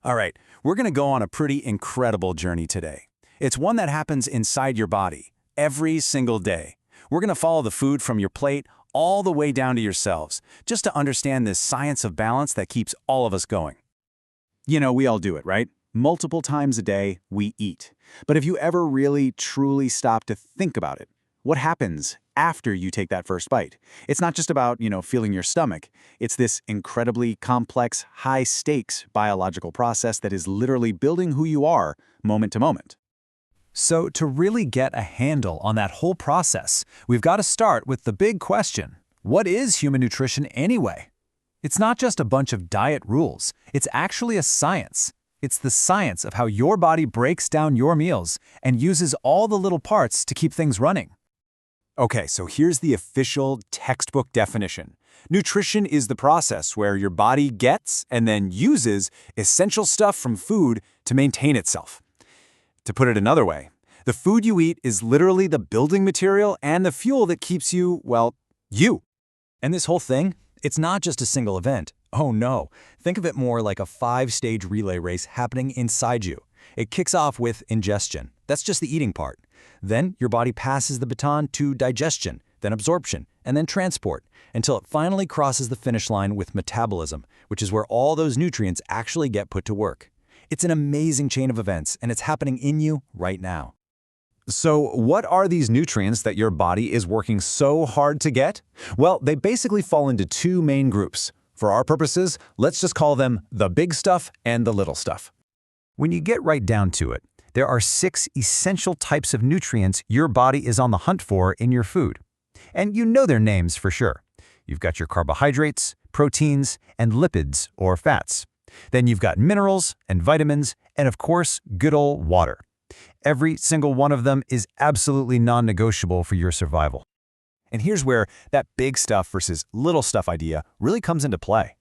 All right, we're going to go on a pretty incredible journey today. It's one that happens inside your body, every single day. We're going to follow the food from your plate all the way down to your cells, just to understand this science of balance that keeps all of us going. You know, we all do it, right? Multiple times a day, we eat. But have you ever really, truly stopped to think about it? What happens after you take that first bite? It's not just about, feeling your stomach. It's this incredibly complex, high-stakes biological process that is literally building who you are moment to moment. So to really get a handle on that whole process, we've got to start with the big question: what is human nutrition anyway? It's not just a bunch of diet rules. It's actually a science. It's the science of how your body breaks down your meals and uses all the little parts to keep things running. Okay, so here's the official textbook definition. Nutrition is the process where your body gets and then uses essential stuff from food to maintain itself. To put it another way, the food you eat is literally the building material and the fuel that keeps you, well, you. And this whole thing, it's not just a single event. Oh no, think of it more like a 5-stage relay race happening inside you. It kicks off with ingestion. That's just the eating part. Then your body passes the baton to digestion, then absorption, and then transport, until it finally crosses the finish line with metabolism, which is where all those nutrients actually get put to work. It's an amazing chain of events, and it's happening in you right now. So what are these nutrients that your body is working so hard to get? Well, they basically fall into two main groups. For our purposes, let's just call them the big stuff and the little stuff. When you get right down to it, there are 6 essential types of nutrients your body is on the hunt for in your food. And you know their names for sure. You've got your carbohydrates, proteins, and lipids or fats. Then you've got minerals and vitamins, and of course, good old water. Every single one of them is absolutely non-negotiable for your survival. And here's where that big stuff versus little stuff idea really comes into play.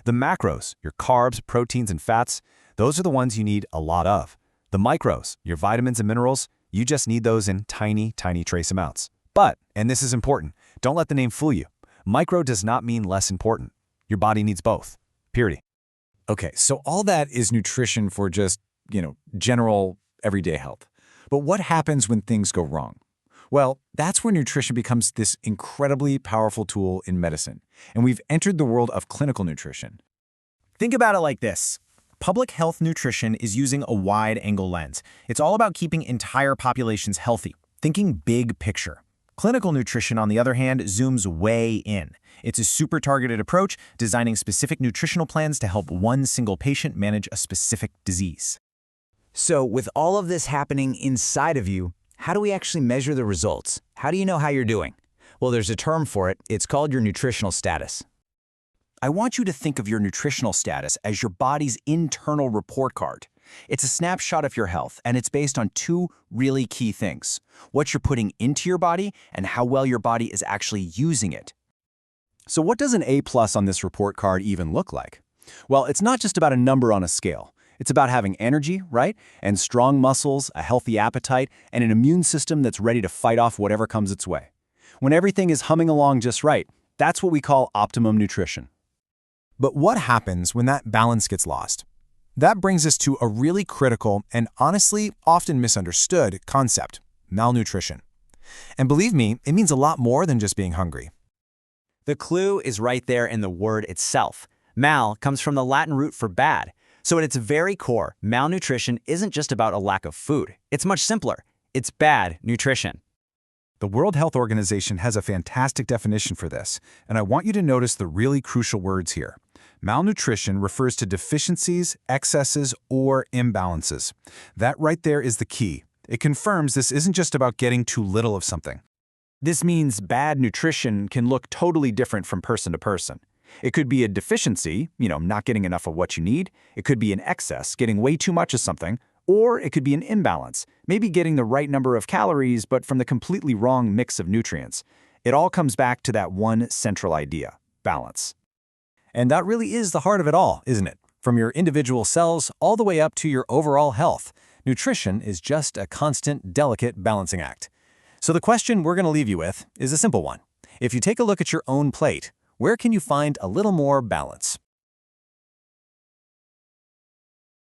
The macros, your carbs, proteins, and fats, those are the ones you need a lot of. The micros, your vitamins and minerals, you just need those in tiny, tiny trace amounts. But, and this is important, don't let the name fool you. Micro does not mean less important. Your body needs both. Period. Okay, so all that is nutrition for just, general everyday health. But what happens when things go wrong? Well, that's where nutrition becomes this incredibly powerful tool in medicine. And we've entered the world of clinical nutrition. Think about it like this. Public health nutrition is using a wide-angle lens. It's all about keeping entire populations healthy, thinking big picture. Clinical nutrition, on the other hand, zooms way in. It's a super targeted approach, designing specific nutritional plans to help one single patient manage a specific disease. So with all of this happening inside of you, how do we actually measure the results? How do you know how you're doing? Well, there's a term for it. It's called your nutritional status. I want you to think of your nutritional status as your body's internal report card. It's a snapshot of your health, and it's based on 2 really key things: what you're putting into your body and how well your body is actually using it. So what does an A+ on this report card even look like? Well, it's not just about a number on a scale. It's about having energy, right? And strong muscles, a healthy appetite, and an immune system that's ready to fight off whatever comes its way. When everything is humming along just right, that's what we call optimum nutrition. But what happens when that balance gets lost? That brings us to a really critical and honestly often misunderstood concept: malnutrition. And believe me, it means a lot more than just being hungry. The clue is right there in the word itself. Mal comes from the Latin root for bad. So at its very core, malnutrition isn't just about a lack of food. It's much simpler. It's bad nutrition. The World Health Organization has a fantastic definition for this, and I want you to notice the really crucial words here. Malnutrition refers to deficiencies, excesses, or imbalances. That right there is the key. It confirms this isn't just about getting too little of something. This means bad nutrition can look totally different from person to person. It could be a deficiency, not getting enough of what you need. It could be an excess, getting way too much of something. Or it could be an imbalance, maybe getting the right number of calories, but from the completely wrong mix of nutrients. It all comes back to that one central idea: balance. And that really is the heart of it all, isn't it? From your individual cells all the way up to your overall health. Nutrition is just a constant, delicate balancing act. So the question we're going to leave you with is a simple one. If you take a look at your own plate, where can you find a little more balance?